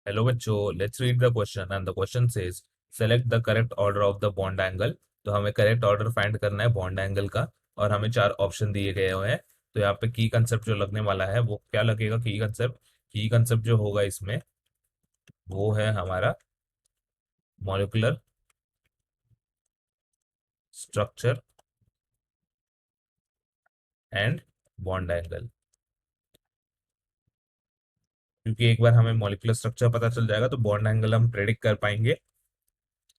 Hello बच्चों, let's read the question and the question says select the correct order of the bond angle. तो हमें correct order find करना है bond angle का, और हमें चार ऑप्शन दिए गए हुए हैं। तो यहाँ पे की कंसेप्ट जो लगने वाला है वो क्या लगेगा? की कंसेप्ट जो होगा इसमें वो है हमारा molecular structure and bond angle. क्योंकि एक बार हमें मॉलिक्यूलर स्ट्रक्चर पता चल जाएगा तो बॉन्ड एंगल हम प्रेडिक्ट कर पाएंगे।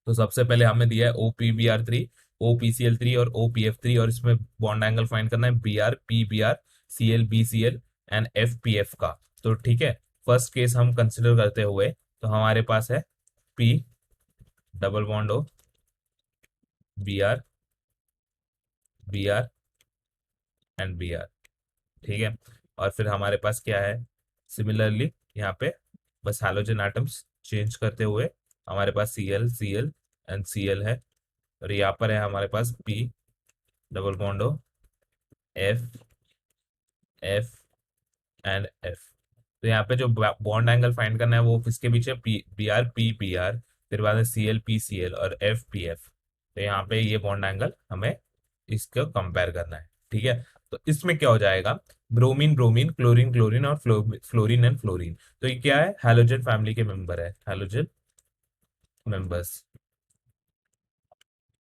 तो सबसे पहले हमें दिया है OPBr3, OPCl3 और OPF3, और इसमें बॉन्ड एंगल फाइंड करना है BR PBr CL BCl and FPF का। तो ठीक है, फर्स्ट केस हम कंसिडर करते हुए तो हमारे पास है P double bond O BR BR and BR। ठीक है, और फिर हमारे पास क्या है? सिमिलरली यहाँ पे बस हैलोजन एटम्स चेंज करते हुए हमारे पास Cl एंड Cl है, और यहाँ पर है हमारे पास P double bond O F F and F। तो यहाँ पे जो बॉन्ड एंगल फाइंड करना है वो किसके बीच है? BR PBr, फिर बाद में CL PCl और FPF। तो यहाँ पे ये बॉन्ड एंगल हमें इसको कंपेयर करना है। ठीक है, तो इसमें क्या हो जाएगा? ब्रोमीन ब्रोमीन, क्लोरीन क्लोरीन और फ्लोरीन एंड फ्लोरीन। तो ये क्या है? हैलोजन फैमिली के मेंबर है, हैलोजन मेंबर्स।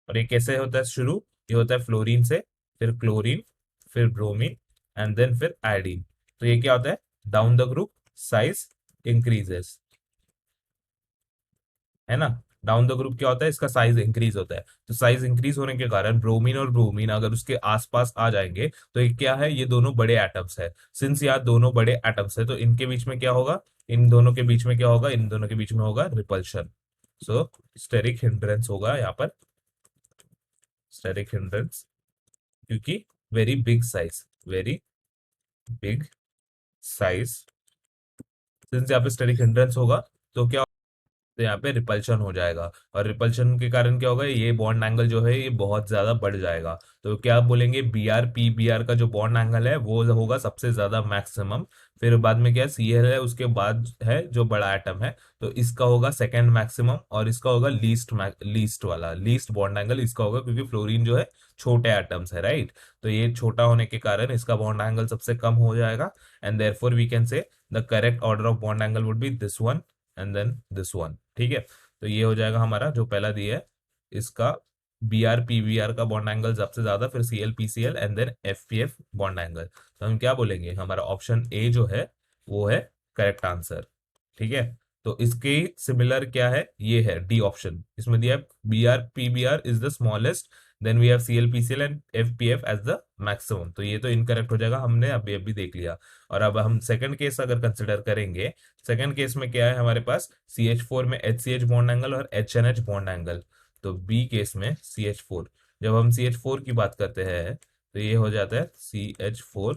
और ये कैसे होता है शुरू? ये होता है फ्लोरीन से, फिर क्लोरीन, फिर ब्रोमीन एंड देन फिर आयोडीन। तो ये क्या होता है? Down the group size increases, है ना। डाउन द ग्रुप क्या होता है? इसका साइज इंक्रीज होता है। तो साइज इंक्रीज होने के कारण ब्रोमीन और ब्रोमीन अगर उसके आसपास आ जाएंगे तो ये क्या है? ये दोनों बड़े एटम्स है। सिंस यहाँ दोनों बड़े एटम्स है तो इनके बीच में क्या होगा? इन दोनों के बीच में क्या होगा? इन दोनों के बीच में होगा रिपल्शन। सो स्टेरिक हिंड्रेंस होगा यहाँ पर, स्टेरिक हिंड्रेंस, क्योंकि very big size, very big size, since यहाँ पे स्टेरिक हिंड्रेंस होगा तो क्या, तो यहाँ पे रिपल्शन हो जाएगा। और रिपल्शन के कारण क्या होगा? ये बॉन्ड एंगल जो है ये बहुत ज्यादा बढ़ जाएगा। तो क्या आप बोलेंगे? BR PBr का जो बॉन्ड एंगल है वो होगा सबसे ज्यादा मैक्सिमम। फिर बाद में क्या? Cl है, उसके बाद है जो बड़ा एटम है, तो इसका होगा सेकंड मैक्सिमम, और इसका होगा लीस्ट वाला, लीस्ट बॉन्ड एंगल इसका होगा, क्योंकि फ्लोरीन जो है छोटे एटम्स है, राइट। तो ये छोटा होने के कारण इसका बॉन्ड एंगल सबसे कम हो जाएगा। And therefore we can say the correct order of bond angle would be this one and then this one. ठीक है, तो ये हो जाएगा हमारा जो पहला दिया है इसका BR PBr का बॉन्ड एंगल सबसे ज्यादा, फिर CL PCl and then FPF bond angle. तो हम क्या बोलेंगे? हमारा ऑप्शन ए जो है वो है करेक्ट आंसर। ठीक है, तो इसके सिमिलर क्या है? ये है डी ऑप्शन, इसमें दिया है BR PBr is the smallest, then we have CL PCl and FPF as the maximum. तो ये तो इनकरेक्ट हो जाएगा, हमने अभी अभी देख लिया। और अब हम सेकंड केस अगर कंसिडर करेंगे, सेकंड केस में क्या है हमारे पास? CH4 में HCH बॉन्ड एंगल और HNH बॉन्ड एंगल। तो बी केस में CH4, जब हम CH4 की बात करते हैं तो ये हो जाता है CH4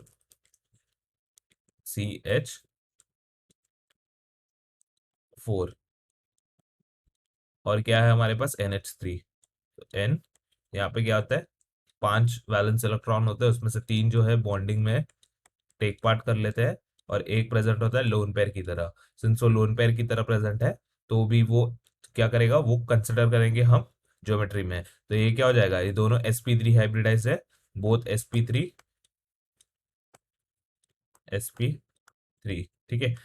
और क्या है हमारे पास? NH3। तो N, यहाँ पे क्या होता है? 5 वैलेंस इलेक्ट्रॉन होते हैं, उसमें से 3 जो है बॉन्डिंग में टेक पार्ट कर लेते हैं, और एक प्रेजेंट होता है लोन पेयर की तरह। सिंस वो लोन पेयर की तरह प्रेजेंट है तो भी वो क्या करेगा? वो कंसिडर करेंगे हम ज्योमेट्री में। तो ये क्या हो जाएगा? ये दोनों sp3 हाइब्रिडाइज है, बोथ sp3 ठीक है।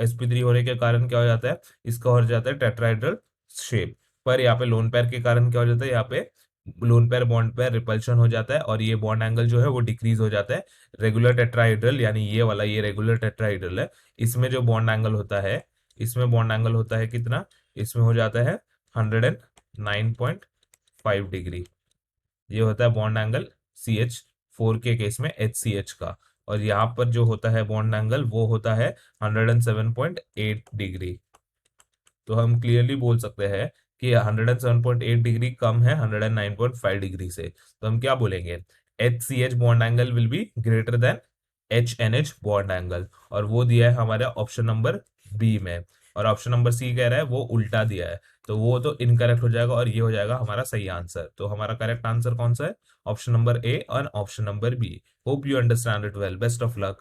sp3 होने के कारण क्या हो जाता है? इसका हो जाता है टेट्राइड्रल शेप। पर यहाँ पे लोन पेयर के कारण क्या हो जाता है? यहाँ पे lone pair bond pair repulsion हो जाता है, और ये बॉन्ड एंगल जो है वो डिक्रीज हो जाता है। रेगुलर टेट्राइड्रल यानी ये वाला, ये रेगुलर टेट्राइड्रल है, इसमें जो बॉन्ड एंगल होता है, इसमें बॉन्ड एंगल होता है कितना? इसमें हो जाता है 109.5 डिग्री। ये होता है बॉन्ड एंगल CH4 के केस में HCH का। और यहाँ पर जो होता है बॉन्ड एंगल वो होता है 107.8 डिग्री। तो हम क्लियरली बोल सकते हैं कि 107.8 डिग्री कम है 109.5 डिग्री से। तो हम क्या बोलेंगे? HCH bond angle will be greater than HNH bond angle, और वो दिया है हमारे ऑप्शन नंबर बी में। और ऑप्शन नंबर सी कह रहा है वो उल्टा दिया है, तो वो तो इनकरेक्ट हो जाएगा, और ये हो जाएगा हमारा सही आंसर। तो हमारा करेक्ट आंसर कौन सा है? ऑप्शन नंबर ए और option number B. Hope you understand it well, best of luck.